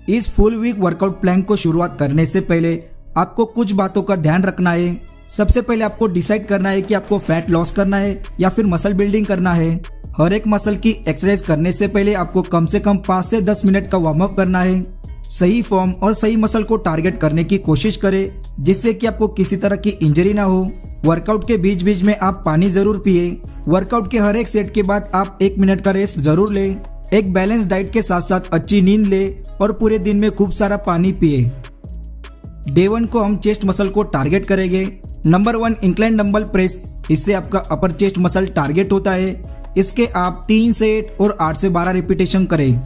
इस full week workout plan को शुरुआत करने से पहले आपको कुछ बातों का ध्यान रखना है। सबसे पहले आपको डिसाइड करना है कि आपको फैट लॉस करना है या फिर मसल बिल्डिंग करना है। हर एक मसल की एक्सरसाइज करने से पहले आपको कम से कम 5 से 10 मिनट का वार्म अप करना है। सही फॉर्म और सही मसल को टारगेट करने की कोशिश करें जिससे कि आपको किसी तरह की इंजरी ना हो। वर्कआउट के बीच बीच में आप पानी जरूर पिए। वर्कआउट के हर एक सेट के बाद आप 1 मिनट का रेस्ट जरूर लें। एक बैलेंस डाइट के साथ साथ अच्छी नींद ले और पूरे दिन में खूब सारा पानी पिए। डे 1 को हम चेस्ट मसल को टारगेट करेंगे। Number 1 incline dumbbell press. इससे आपका अपर चेस्ट मसल टारगेट होता है। इसके आप 3 सेट और 8 से 12 रिपीटेशन करें।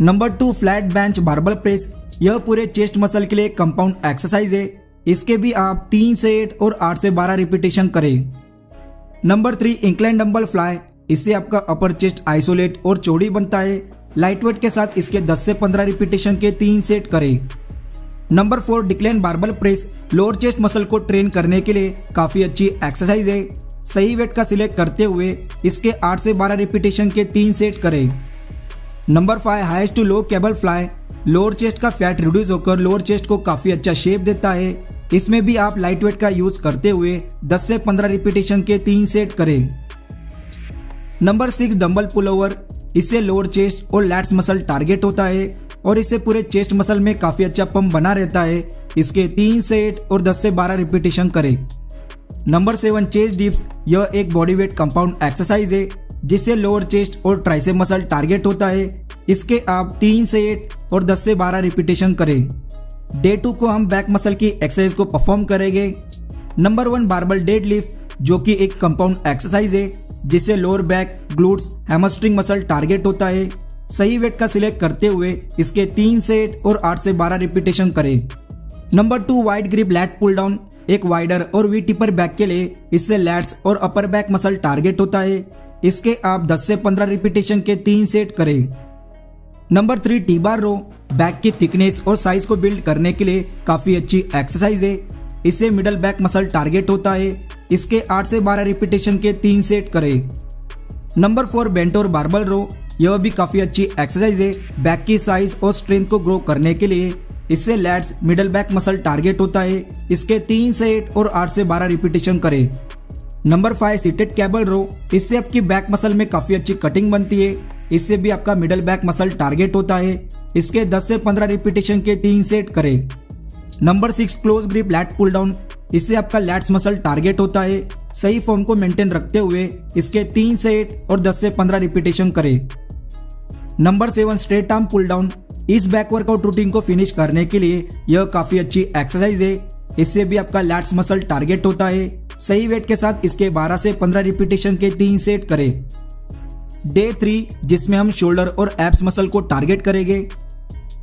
Number 2 flat bench barbell press. यह पूरे चेस्ट मसल के लिए कंपाउंड एक्सरसाइज है। इसके भी आप 3 सेट और 8 से 12 रिपीटेशन करें। Number 3 incline dumbbell fly. इससे आपका अपर चेस्ट आइसोलेट और चौड़ी बनता है। लाइट वेट के साथ इसके 10 से 15 रिपीटेशन के 3 सेट करें। Number 4 decline barbell press. Lower chest muscle को ट्रेन करने के लिए काफी अच्छी एक्सरसाइज है। सही वेट का सिलेक्ट करते हुए इसके 8 से 12 रिपीटेशन के 3 सेट करें। Number 5 highest to low cable fly. Lower chest का फैट रिड्यूस होकर लोअर चेस्ट को काफी अच्छा शेप देता है। इसमें भी आप लाइट वेट का यूज करते हुए 10 से 15 रिपीटेशन के 3 सेट करें। Number 6 dumbbell pull over. इससे लोअर चेस्ट और लैट्स मसल टारगेट होता है और इससे पूरे चेस्ट मसल में काफी अच्छा पंप बना रहता है। इसके 3 सेट और 10 से 12 रिपीटेशन करें। Number 7 chest dips. यह एक बॉडी वेट कंपाउंड एक्सरसाइज है जिससे लोअर चेस्ट और ट्राइसेप मसल टारगेट होता है। इसके आप 3 सेट और 10 से 12 रिपीटेशन करें। डे 2 को हम बैक मसल की एक्सरसाइज को परफॉर्म करेंगे। नंबर 1 बारबल डेड लिफ्ट, जो कि एक कंपाउंड एक्सरसाइज है जिससे lower back, glutes, hamstring muscle target होता है। सही वेट का सिलेक्ट करते हुए इसके 3 सेट और 8 से 12 रिपीटेशन करें। Number 2 wide grip lat pull down. एक वाइडर और वी टिपर बैक के लिए इससे लैट्स और अपर बैक मसल टारगेट होता है। इसके आप 10 से 15 रिपीटेशन के 3 सेट करें। नंबर 3 टी बार रो। बैक की थिकनेस और साइज को बिल्ड करने के लिए काफी अच्छी एक्सरसाइज है। इससे मिडल बैक मसल टारगेट होता है। इसके 8 से 12 रिपीटेशन के 3 सेट करें। नंबर 4 बेंट और बारबल रो। यह भी काफी अच्छी एक्सरसाइज है बैक की साइज और स्ट्रेंथ को ग्रो करने के लिए। इससे lats, middle back muscle target होता है। इसके 3 सेट और 8 से 12 रिपीटेशन करें। नंबर 5 सीटेड केबल रो। इससे आपकी बैक मसल में काफी अच्छी कटिंग बनती है। इससे भी आपका मिडल बैक मसल टारगेट होता है। इसके 10 से 15 रिपीटेशन के 3 सेट करें। Number 6 close grip lat pull down. इससे आपका लैट्स मसल टारगेट होता है। सही फॉर्म को मेंटेन रखते हुए इसके 3 सेट और 10 से 15 रिपीटेशन करें। Number 7 straight arm pull down. इस बैक वर्कआउट रूटीन को फिनिश करने के लिए यह काफी अच्छी एक्सरसाइज है। इससे भी आपका लैट्स मसल टारगेट होता है। सही वेट के साथ इसके 12 से 15 रिपीटेशन के 3 सेट करें। डे 3 जिसमें हम शोल्डर और एब्स मसल को टारगेट करेंगे।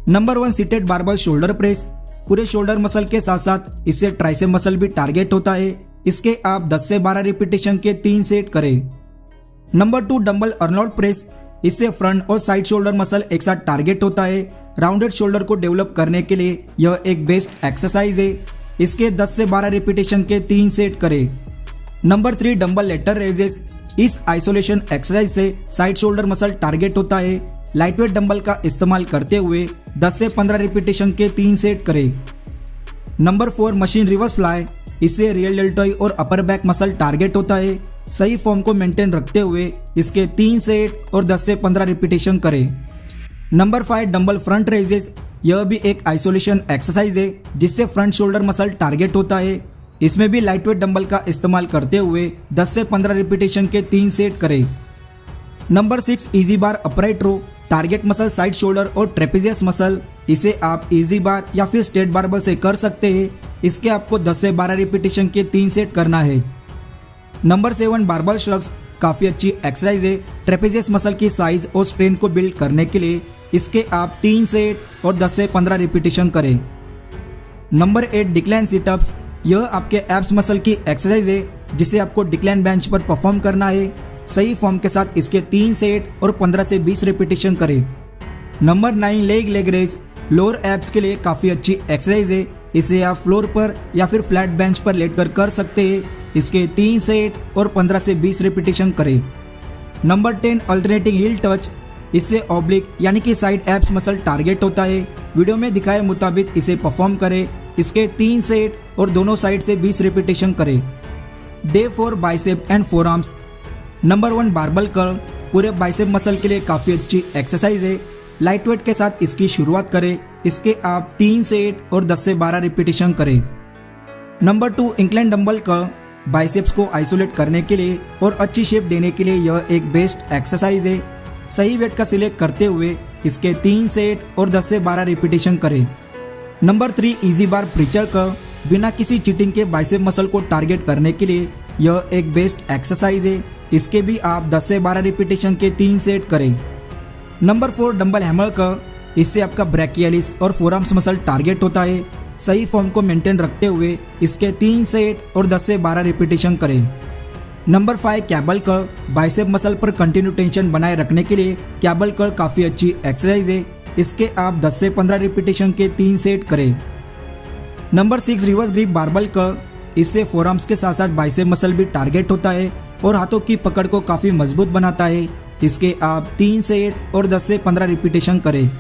Number 1 seated barbell shoulder press. पूरे शोल्डर मसल के साथ साथ इससे ट्राइसेप मसल भी टारगेट होता है। इसके आप 10 से 12 रिपीटेशन के 3 सेट करें। Number 2 dumbbell Arnold press. इससे फ्रंट और साइड शोल्डर मसल एक साथ टारगेट होता है। राउंडेड शोल्डर को डेवलप करने के लिए यह एक बेस्ट एक्सरसाइज है। इसके 10 से 12 रिपीटेशन के 3 सेट करें। Number 3 dumbbell lateral raises. इस आइसोलेशन एक्सरसाइज से साइड शोल्डर मसल टारगेट होता है। लाइटवेट डंबल का इस्तेमाल करते हुए 10 से 15 रिपीटेशन के 3 सेट करें। Number 4 machine reverse fly. इससे रियल डेल्टॉइड और अपर बैक मसल टारगेट होता है। सही फॉर्म को मेंटेन रखते हुए इसके 3 सेट और 10 से 15 रिपीटेशन करें। Number 5 dumbbell front raises. यह भी एक आइसोलेशन एक्सरसाइज है जिससे फ्रंट शोल्डर मसल टारगेट होता है। इसमें भी लाइटवेट डंबल का इस्तेमाल करते हुए 10 से 15 रिपीटेशन के 3 सेट करें। नंबर 6 इजी बार अपराइट रो। टारगेट मसल साइड शोल्डर और ट्रेपेजियस मसल। इसे आप इजी बार या फिर स्ट्रेट बारबल से कर सकते हैं। इसके आपको 10 से 12 रिपीटेशन के 3 सेट करना है। Number 7 barbell shrugs. काफी अच्छी एक्सरसाइज है ट्रेपेजियस मसल की साइज और स्ट्रेंथ को बिल्ड करने के लिए। इसके आप 3 सेट और 10 से 15 रिपीटेशन करें। Number 8 decline sit-ups. यह आपके एब्स मसल की एक्सरसाइज है जिसे आपको डिक्लाइन बेंच पर परफॉर्म करना है। सही फॉर्म के साथ इसके 3 सेट और 15 से 20 रिपीटेशन करें। Number 9 leg raise. Lower abs के लिए काफी अच्छी एक्सरसाइज है। इसे आप फ्लोर पर या फिर फ्लैट बेंच पर लेटकर कर सकते हैं। इसके 3 सेट और 15 से 20 रिपीटेशन करें। Number 10 alternating heel touch. इससे ऑब्लिक यानी कि साइड एब्स मसल टारगेट होता है। वीडियो में दिखाए मुताबिक इसे परफॉर्म करें। इसके 3 सेट और दोनों साइड से 20 रिपीटेशन करें। Day 4 bicep and forearms. Number 1 barbell curl पूरे बाइसेप मसल के लिए काफ़ी अच्छी एक्सरसाइज है। लाइट वेट के साथ इसकी शुरुआत करें। इसके आप 3 सेट और 10 से 12 रिपीटेशन करें। Number 2 incline dumbbell curl biceps को आइसोलेट करने के लिए और अच्छी शेप देने के लिए यह एक बेस्ट एक्सरसाइज है। सही वेट का सिलेक्ट करते हुए इसके 3 सेट और 10 से 12 रिपीटेशन करें। नंबर 3 इजी बार प्रीचर कर्ल बिना किसी चीटिंग के बाइसेप मसल को टारगेट करने के लिए यह एक बेस्ट एक्सरसाइज है। इसके भी आप 10 से 12 रिपीटेशन के 3 सेट करें। Number 4 dumbbell hammer curl. इससे आपका ब्रैकियलिस और फोरआर्म्स मसल टारगेट होता है। सही फॉर्म को मेंटेन रखते हुए इसके 3 सेट और 10 से 12 रिपीटेशन करें। Number 5 cable curl bicep muscle पर कंटिन्यू टेंशन बनाए रखने के लिए कैबल कर्ल काफ़ी अच्छी एक्सरसाइज है। इसके आप 10 से 15 रिपीटेशन के 3 सेट करें। Number 6 reverse grip barbell curl. इससे फोरआर्म्स के साथ साथ बाइसेप मसल भी टारगेट होता है और हाथों की पकड़ को काफ़ी मजबूत बनाता है। इसके आप 3 सेट और 10 से 15 रिपीटेशन करें।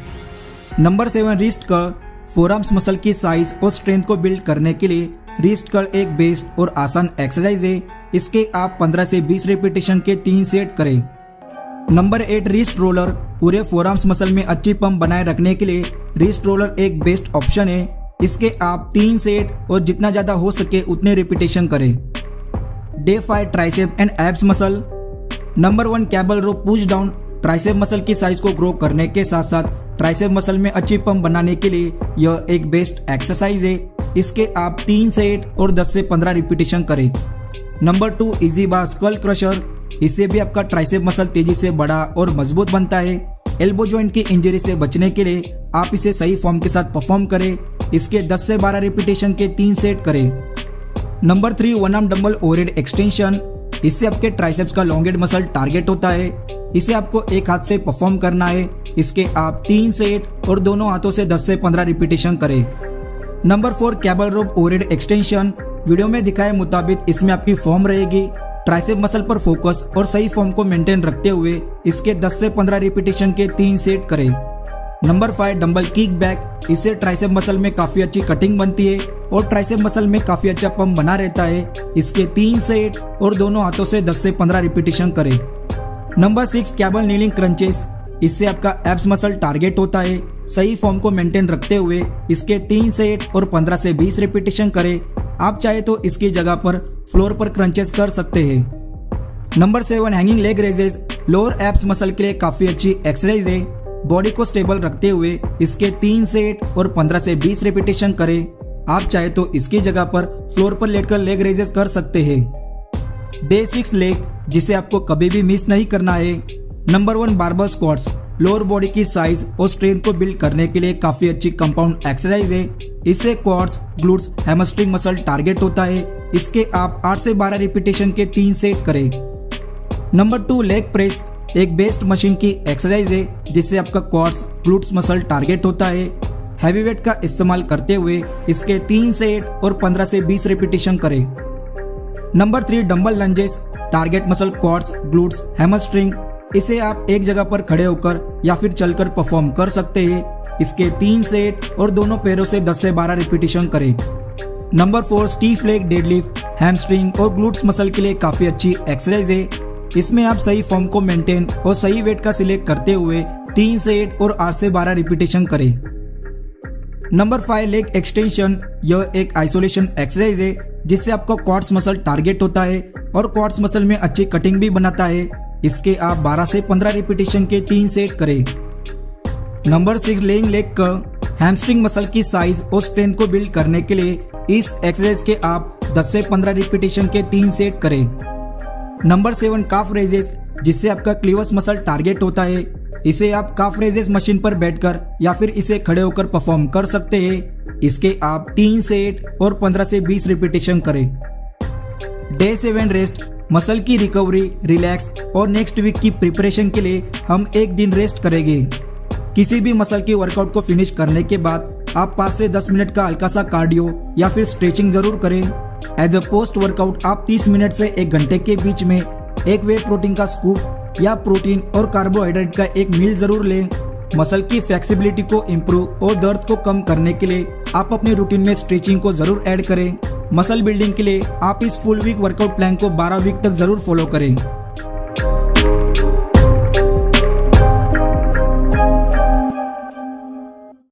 Number 7 wrist curl forearms muscle की साइज और स्ट्रेंथ को बिल्ड करने के लिए रिस्ट कर्ल एक बेस्ट और आसान एक्सरसाइज है। इसके आप 15 से 20 रिपीटेशन के 3 सेट करें। नंबर 8 रिस्ट रोलर पूरे फोरआर्म्स मसल में अच्छी पंप बनाए रखने के लिए रिस्ट रोलर एक बेस्ट ऑप्शन है। इसके आप 3 सेट और जितना ज़्यादा हो सके उतने रिपीटेशन करें। Day 5 tricep and abs muscle. Number 1 cable rope push down tricep muscle की साइज को ग्रो करने के साथ साथ ट्राइसेप मसल में अच्छी पंप बनाने के लिए यह एक बेस्ट एक्सरसाइज है। इसके आप 3 सेट और 10 से 15 रिपीटेशन करें। नंबर 2 इजी बार स्कल क्रशर। इससे भी आपका ट्राइसेप मसल तेजी से बड़ा और मजबूत बनता है। एल्बो जॉइंट की इंजरी से बचने के लिए आप इसे सही फॉर्म के साथ परफॉर्म करें। इसके 10 से 12 रिपीटेशन के 3 सेट करें। Number 3 one arm dumbbell overhead extension. इससे आपके ट्राइसेप्स का लॉन्ग हेड मसल टारगेट होता है। इसे आपको एक हाथ से परफॉर्म करना है। इसके आप 3 सेट और दोनों हाथों से 10 से 15 रिपीटेशन करें। नंबर 4 कैबल रोप ओवरहेड एक्सटेंशन। वीडियो में दिखाए मुताबिक इसमें आपकी फॉर्म रहेगी। ट्राइसेप मसल पर फोकस और सही फॉर्म को मेंटेन रखते हुए इसके 10 से 15 रिपीटेशन के 3 सेट करें। Number 5 dumbbell kick back. इससे ट्राइसेप मसल में काफ़ी अच्छी कटिंग बनती है और ट्राइसेप मसल में काफ़ी अच्छा पंप बना रहता है। इसके 3 सेट और दोनों हाथों से 10 से 15 रिपीटेशन करें। Number 6 cable kneeling crunches. इससे आपका एब्स मसल टारगेट होता है। सही फॉर्म को मेंटेन रखते हुए इसके 3 सेट और 15 से 20 रिपीटेशन करें। आप चाहे तो इसकी जगह पर फ्लोर पर क्रंचेस कर सकते हैं। Number 7 hanging leg raises lower abs muscle के लिए काफ़ी अच्छी एक्सरसाइज है। बॉडी को स्टेबल रखते हुए इसके 3 सेट और 15 से 20 रिपीटेशन करें। आप चाहे तो इसकी जगह पर फ्लोर पर लेटकर लेग रेजेस कर सकते हैं। डे 6 लेग जिसे आपको कभी भी मिस नहीं करना है। Number 1 barbell squats lower body की साइज और स्ट्रेंथ को बिल्ड करने के लिए काफ़ी अच्छी कंपाउंड एक्सरसाइज है। इससे quads glutes hamstring muscle target होता है। इसके आप 8 से 12 रिपीटेशन के 3 सेट करें। नंबर 2 लेग प्रेस एक बेस्ट मशीन की एक्सरसाइज है जिससे आपका क्वाड्स ग्लूट्स मसल टारगेट होता है। हैवी वेट का इस्तेमाल करते हुए इसके 3 सेट और 15 से 20 रिपीटेशन करें। Number 3 dumbbell lunges target muscle quads glutes hamstring. इसे आप एक जगह पर खड़े होकर या फिर चलकर परफॉर्म कर सकते हैं। इसके 3 सेट और दोनों पैरों से 10 से 12 रिपीटेशन करें। नंबर 4 स्टीफ लेग डेडलिफ्ट हैमस्ट्रिंग और ग्लूट्स मसल के लिए काफ़ी अच्छी एक्सरसाइज है। इसमें आप सही फॉर्म को मेंटेन और सही वेट का सिलेक्ट करते हुए 3 सेट और 8 से 12 रिपीटेशन करें। नंबर 5 लेग एक्सटेंशन यह एक आइसोलेशन एक्सरसाइज है जिससे आपका क्वाड्स मसल टारगेट होता है और क्वाड्स मसल में अच्छी कटिंग भी बनाता है। इसके आप 12 से 15 रिपीटेशन के 3 सेट करें। Number 6 laying leg curl hamstring muscle की साइज और स्ट्रेंथ को बिल्ड करने के लिए इस एक्सरसाइज के आप 10 से 15 रिपीटेशन के 3 सेट करें। नंबर 7 काफ रेजेस जिससे आपका क्लीवस मसल टारगेट होता है। इसे आप काफ रेजेस मशीन पर बैठकर या फिर इसे खड़े होकर परफॉर्म कर सकते हैं। इसके आप 3 सेट और 15 से 20 रिपीटेशन करें। डे 7 रेस्ट मसल की रिकवरी रिलैक्स और नेक्स्ट वीक की प्रिपरेशन के लिए हम एक दिन रेस्ट करेंगे। किसी भी मसल की वर्कआउट को फिनिश करने के बाद आप 5 से 10 मिनट का हल्का सा कार्डियो या फिर स्ट्रेचिंग जरूर करें। एज अ पोस्ट वर्कआउट आप 30 मिनट से 1 घंटे के बीच में एक वे प्रोटीन का स्कूप या प्रोटीन और कार्बोहाइड्रेट का एक मील जरूर लें। मसल की फ्लेक्सिबिलिटी को इम्प्रूव और दर्द को कम करने के लिए आप अपनी रूटीन में स्ट्रेचिंग को जरूर ऐड करें। मसल बिल्डिंग के लिए आप इस फुल वीक वर्कआउट प्लान को 12 वीक तक जरूर फॉलो करें।